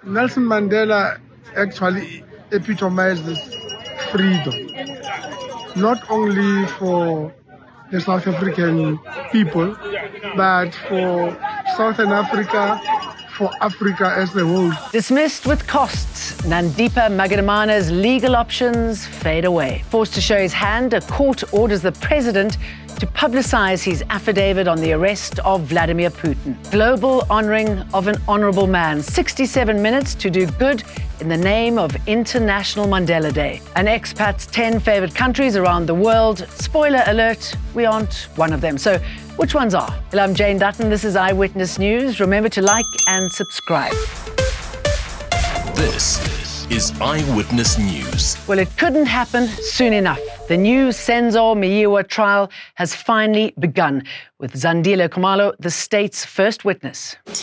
Nelson Mandela actually epitomizes freedom, not only for the South African people, but for Southern Africa, for Africa as a whole. Dismissed with costs, Nandipha Magudumana's legal options fade away. Forced to show his hand, a court orders the president to publicize his affidavit on the arrest of Vladimir Putin. Global honoring of an honorable man. 67 minutes to do good in the name of International Mandela Day. An expat's 10 favorite countries around the world. Spoiler alert, we aren't one of them. So which ones are? Hello, I'm Jane Dutton. This is Eyewitness News. Remember to like and subscribe. This is Eyewitness News. Well, it couldn't happen soon enough. The new Senzo Meyiwa trial has finally begun, with Meyiwa Khumalo, the state's first witness. From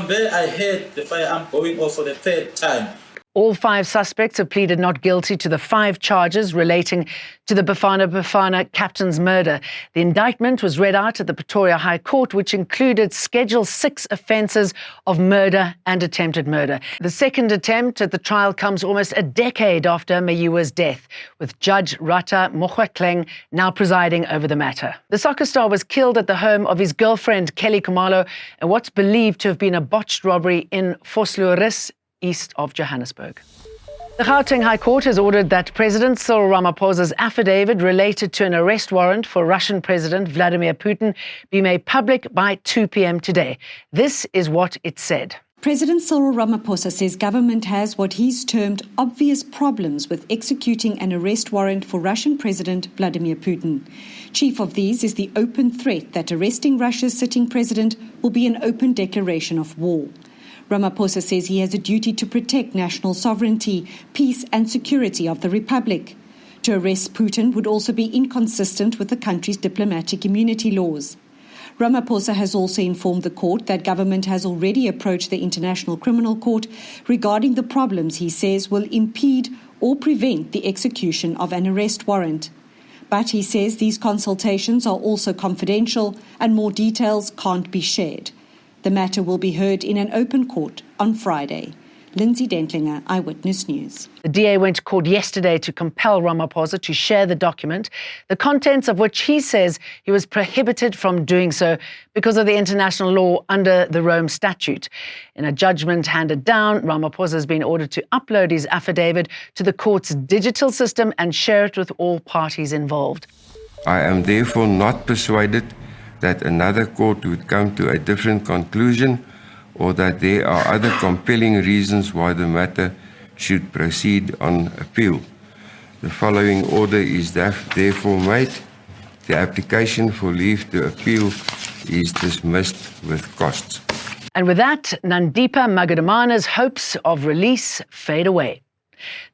there, I heard the firearm going off for the third time. All 5 suspects have pleaded not guilty to the 5 charges relating to the Bafana captain's murder. The indictment was read out at the Pretoria High Court, which included Schedule 6 offences of murder and attempted murder. The second attempt at the trial comes almost a decade after Meyiwa's death, with Judge Rata Mogoeng now presiding over the matter. The soccer star was killed at the home of his girlfriend, Kelly Khumalo, in what's believed to have been a botched robbery in Vosloorus, east of Johannesburg. The Gauteng High Court has ordered that President Cyril Ramaphosa's affidavit related to an arrest warrant for Russian President Vladimir Putin be made public by 2 p.m. today. This is what it said. President Cyril Ramaphosa says government has what he's termed obvious problems with executing an arrest warrant for Russian President Vladimir Putin. Chief of these is the open threat that arresting Russia's sitting president will be an open declaration of war. Ramaphosa says he has a duty to protect national sovereignty, peace and security of the republic. To arrest Putin would also be inconsistent with the country's diplomatic immunity laws. Ramaphosa has also informed the court that government has already approached the International Criminal Court regarding the problems he says will impede or prevent the execution of an arrest warrant. But he says these consultations are also confidential and more details can't be shared. The matter will be heard in an open court on Friday. Lindsay Dentlinger, Eyewitness News. The DA went to court yesterday to compel Ramaphosa to share the document, the contents of which he says he was prohibited from doing so because of the international law under the Rome Statute. In a judgment handed down, Ramaphosa has been ordered to upload his affidavit to the court's digital system and share it with all parties involved. I am therefore not persuaded that another court would come to a different conclusion or that there are other compelling reasons why the matter should proceed on appeal. The following order is therefore made. The application for leave to appeal is dismissed with costs. And with that, Nandipha Magudumana's hopes of release fade away.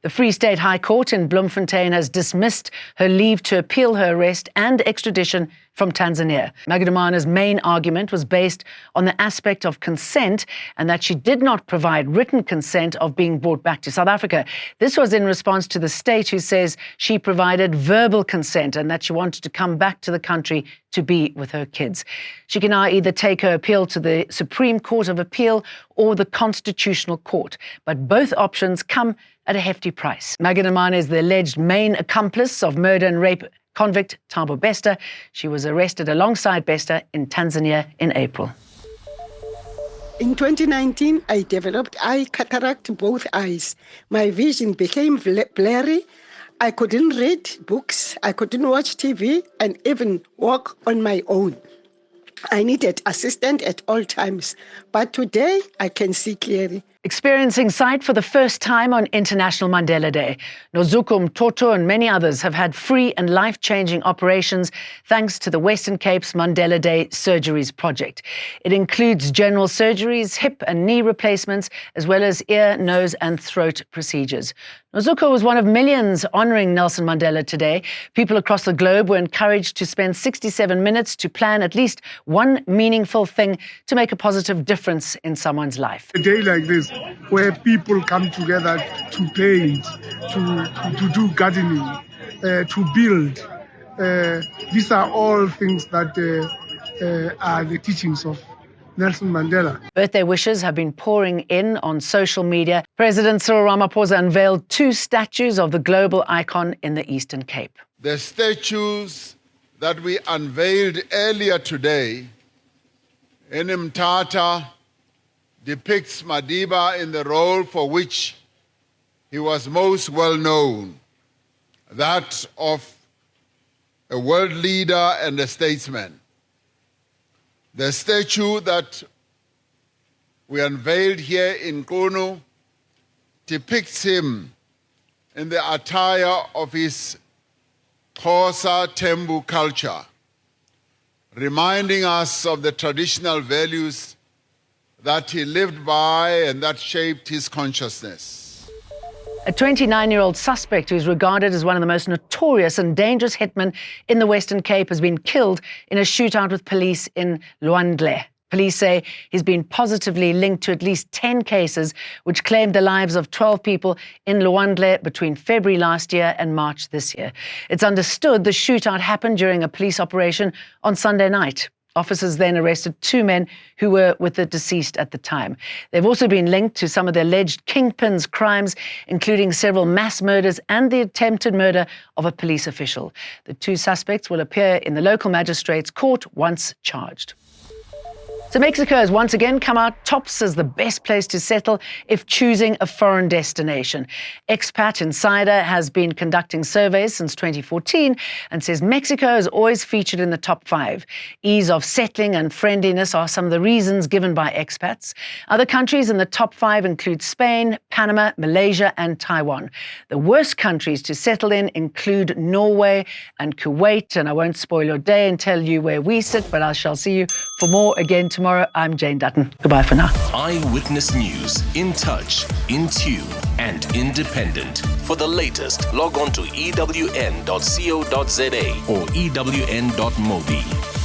The Free State High Court in Bloemfontein has dismissed her leave to appeal her arrest and extradition from Tanzania. Magudumana's main argument was based on the aspect of consent and that she did not provide written consent of being brought back to South Africa. This was in response to the state who says she provided verbal consent and that she wanted to come back to the country to be with her kids. She can now either take her appeal to the Supreme Court of Appeal or the Constitutional Court, but both options come at a hefty price. Magudumana is the alleged main accomplice of murder and rape convict Thabo Bester. She was arrested alongside Bester in Tanzania in April. In 2019, I developed eye cataract in both eyes. My vision became blurry. I couldn't read books, I couldn't watch TV, and even walk on my own. I needed assistance at all times, but today I can see clearly. Experiencing sight for the first time on International Mandela Day, Nozuko Mtoto and many others have had free and life-changing operations thanks to the Western Cape's Mandela Day Surgeries Project. It includes general surgeries, hip and knee replacements, as well as ear, nose and throat procedures. Nozuko was one of millions honouring Nelson Mandela today. People across the globe were encouraged to spend 67 minutes to plan at least one meaningful thing to make a positive difference in someone's life. A day like this, where people come together to paint, to do gardening, to build. These are all things that are the teachings of Nelson Mandela. Birthday wishes have been pouring in on social media. President Cyril Ramaphosa unveiled 2 statues of the global icon in the Eastern Cape. The statues that we unveiled earlier today in Mthatha depicts Madiba in the role for which he was most well known, that of a world leader and a statesman. The statue that we unveiled here in Kono depicts him in the attire of his Xhosa Thembu culture, reminding us of the traditional values that he lived by and that shaped his consciousness. A 29-year-old suspect who is regarded as one of the most notorious and dangerous hitmen in the Western Cape has been killed in a shootout with police in Luandle. Police say he's been positively linked to at least 10 cases which claimed the lives of 12 people in Luandle between February last year and March this year. It's understood the shootout happened during a police operation on Sunday night. Officers then arrested 2 men who were with the deceased at the time. They've also been linked to some of the alleged kingpins' crimes, including several mass murders and the attempted murder of a police official. The 2 suspects will appear in the local magistrate's court once charged. So Mexico has once again come out tops as the best place to settle if choosing a foreign destination. Expat Insider has been conducting surveys since 2014 and says Mexico has always featured in the top 5. Ease of settling and friendliness are some of the reasons given by expats. Other countries in the top 5 include Spain, Panama, Malaysia and Taiwan. The worst countries to settle in include Norway and Kuwait. And I won't spoil your day and tell you where we sit, but I shall see you for more again tomorrow. I'm Jane Dutton. Goodbye for now. Eyewitness News. In touch, in tune, and independent. For the latest, log on to ewn.co.za or ewn.mobi.